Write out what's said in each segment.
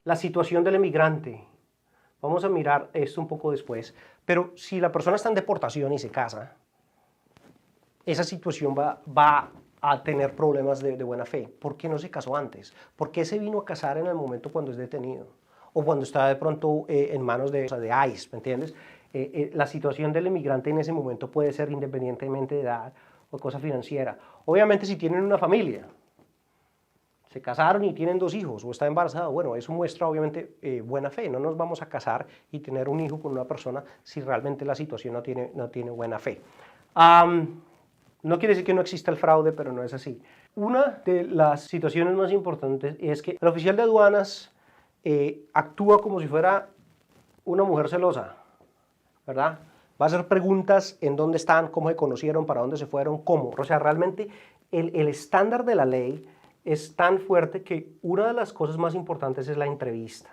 La situación del emigrante. Vamos a mirar esto un poco después, pero si la persona está en deportación y se casa, esa situación va a tener problemas de buena fe. ¿Por qué no se casó antes? ¿Por qué se vino a casar en el momento cuando es detenido? O cuando está de pronto en manos de ICE, ¿me entiendes? La situación del emigrante en ese momento puede ser independientemente de edad o cosa financiera. Obviamente si tienen una familia, se casaron y tienen 2 hijos o está embarazado, bueno, eso muestra obviamente buena fe. No nos vamos a casar y tener un hijo con una persona si realmente la situación no tiene buena fe. No quiere decir que no exista el fraude, pero no es así. Una de las situaciones más importantes es que el oficial de aduanas actúa como si fuera una mujer celosa, ¿verdad? Va a hacer preguntas en dónde están, cómo se conocieron, para dónde se fueron, cómo. O sea, realmente el estándar de la ley es tan fuerte que una de las cosas más importantes es la entrevista.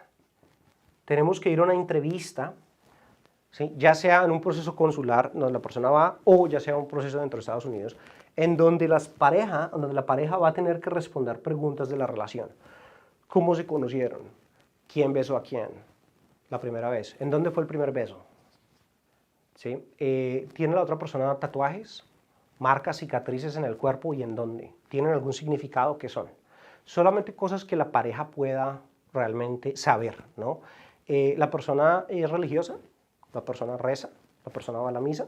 Tenemos que ir a una entrevista, ¿sí? Ya sea en un proceso consular, donde la persona va, o ya sea un proceso dentro de Estados Unidos, en donde la pareja va a tener que responder preguntas de la relación. ¿Cómo se conocieron? ¿Quién besó a quién? La primera vez. ¿En dónde fue el primer beso? ¿Sí? ¿Tiene la otra persona tatuajes, marcas, cicatrices en el cuerpo y en dónde? ¿Tienen algún significado? ¿Qué son? Solamente cosas que la pareja pueda realmente saber, ¿no? La persona es religiosa, la persona reza, la persona va a la misa,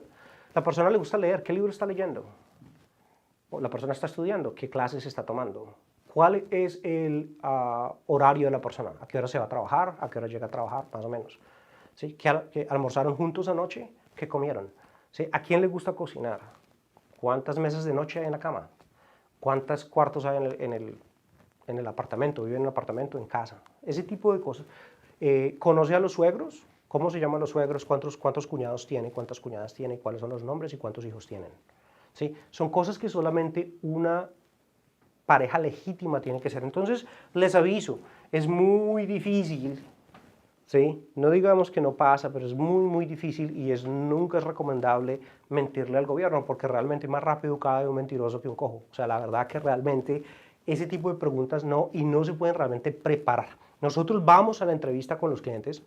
la persona le gusta leer, ¿qué libro está leyendo? La persona está estudiando, ¿qué clases está tomando? ¿Cuál es el horario de la persona? ¿A qué hora se va a trabajar? ¿A qué hora llega a trabajar? Más o menos. ¿Sí? ¿Que almorzaron juntos anoche? ¿Qué comieron? ¿Sí? ¿A quién le gusta cocinar? ¿Cuántas mesas de noche hay en la cama? ¿Cuántos cuartos hay en el apartamento? ¿Vive en un apartamento, en casa? Ese tipo de cosas. ¿Conoce a los suegros? ¿Cómo se llaman los suegros? ¿Cuántos cuñados tiene? ¿Cuántas cuñadas tiene? ¿Cuáles son los nombres y cuántos hijos tienen? ¿Sí? Son cosas que solamente una pareja legítima tiene que ser. Entonces, les aviso, es muy difícil, ¿sí? No digamos que no pasa, pero es muy difícil y nunca es recomendable mentirle al gobierno, porque realmente más rápido cae un mentiroso que un cojo. O sea, la verdad que realmente ese tipo de preguntas no se pueden realmente preparar. Nosotros vamos a la entrevista con los clientes,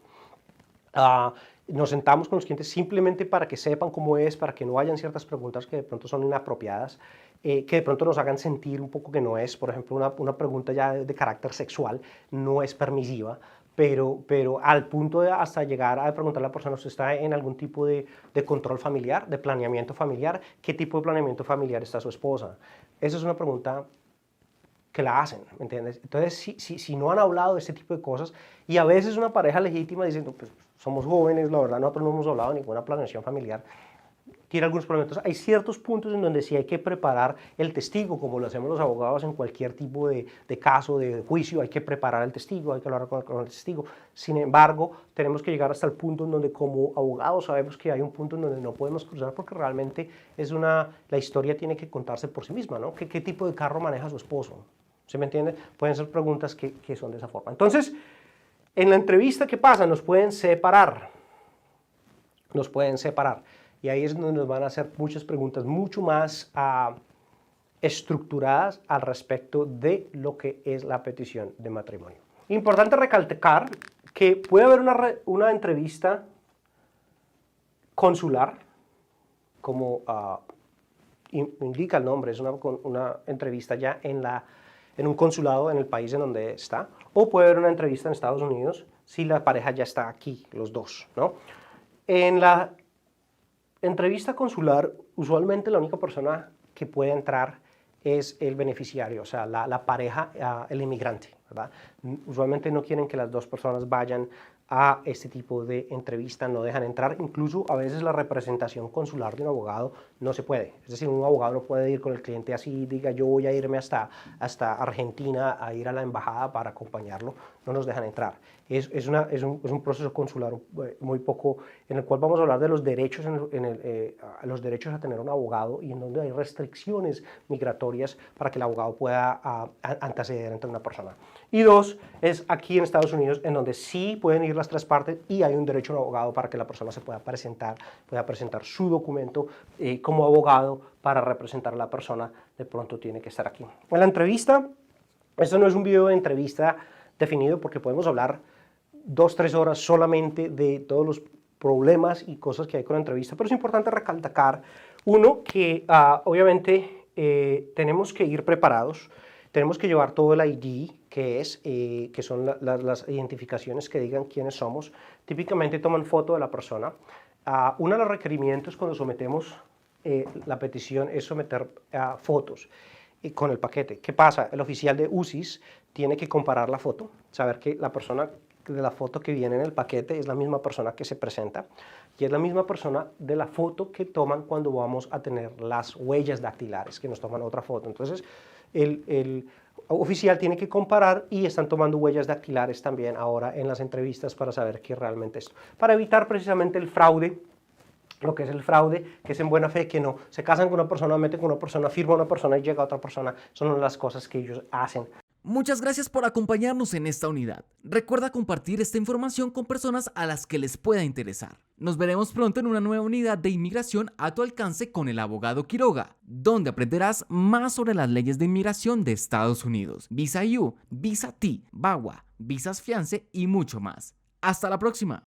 nos sentamos con los clientes simplemente para que sepan cómo es, para que no hayan ciertas preguntas que de pronto son inapropiadas, que de pronto nos hagan sentir un poco que no es. Por ejemplo, una pregunta ya de carácter sexual no es permisiva, pero al punto de hasta llegar a preguntarle a la persona si está en algún tipo de control familiar, de planeamiento familiar, qué tipo de planeamiento familiar está su esposa. Esa es una pregunta que la hacen, ¿me entiendes? Entonces, si no han hablado de este tipo de cosas, y a veces una pareja legítima diciendo, pues somos jóvenes, la verdad nosotros no hemos hablado de ninguna planeación familiar, tiene algunos problemas. Entonces, hay ciertos puntos en donde sí hay que preparar el testigo, como lo hacemos los abogados en cualquier tipo de caso, de juicio, hay que preparar el testigo, hay que hablar con el testigo. Sin embargo, tenemos que llegar hasta el punto en donde como abogados sabemos que hay un punto en donde no podemos cruzar porque realmente la historia tiene que contarse por sí misma, ¿no? ¿Qué tipo de carro maneja su esposo? ¿Se me entiende? Pueden ser preguntas que son de esa forma. Entonces, en la entrevista, ¿qué pasa? Nos pueden separar. Nos pueden separar. Y ahí es donde nos van a hacer muchas preguntas mucho más estructuradas al respecto de lo que es la petición de matrimonio. Importante recalcar que puede haber una entrevista consular, como indica el nombre, es una entrevista ya en un consulado en el país en donde está, o puede haber una entrevista en Estados Unidos si la pareja ya está aquí, los dos, ¿no? En la entrevista consular, usualmente la única persona que puede entrar es el beneficiario, o sea, la pareja, el inmigrante, ¿verdad? Usualmente no quieren que las dos personas vayan a este tipo de entrevista, no dejan entrar. Incluso a veces la representación consular de un abogado no se puede. Es decir, un abogado no puede ir con el cliente así, diga yo voy a irme hasta Argentina a ir a la embajada para acompañarlo, no nos dejan entrar. Es un proceso consular muy poco, en el cual vamos a hablar de los derechos, los derechos a tener un abogado y en donde hay restricciones migratorias para que el abogado pueda anteceder entre una persona. Y dos, es aquí en Estados Unidos, en donde sí pueden ir las tres partes y hay un derecho a un abogado para que la persona se pueda presentar su documento como abogado para representar a la persona, de pronto tiene que estar aquí. En la entrevista, esto no es un video de entrevista definido porque podemos hablar 2, 3 horas solamente de todos los problemas y cosas que hay con la entrevista, pero es importante recalcar, uno, que obviamente tenemos que ir preparados, tenemos que llevar todo el ID, que son las identificaciones que digan quiénes somos. Típicamente toman foto de la persona. Uno de los requerimientos cuando sometemos la petición es someter fotos con el paquete. ¿Qué pasa? El oficial de UCIS tiene que comparar la foto, saber que la persona de la foto que viene en el paquete es la misma persona que se presenta y es la misma persona de la foto que toman cuando vamos a tener las huellas dactilares, que nos toman otra foto. Entonces, el oficial tiene que comparar y están tomando huellas dactilares también ahora en las entrevistas para saber qué realmente es. Para evitar precisamente el fraude, lo que es el fraude, que es en buena fe, que no se casan con una persona, meten con una persona, firma una persona y llega otra persona. Son una de las cosas que ellos hacen. Muchas gracias por acompañarnos en esta unidad. Recuerda compartir esta información con personas a las que les pueda interesar. Nos veremos pronto en una nueva unidad de inmigración a tu alcance con el abogado Quiroga, donde aprenderás más sobre las leyes de inmigración de Estados Unidos, Visa U, Visa T, VAWA, Visas Fiance y mucho más. Hasta la próxima.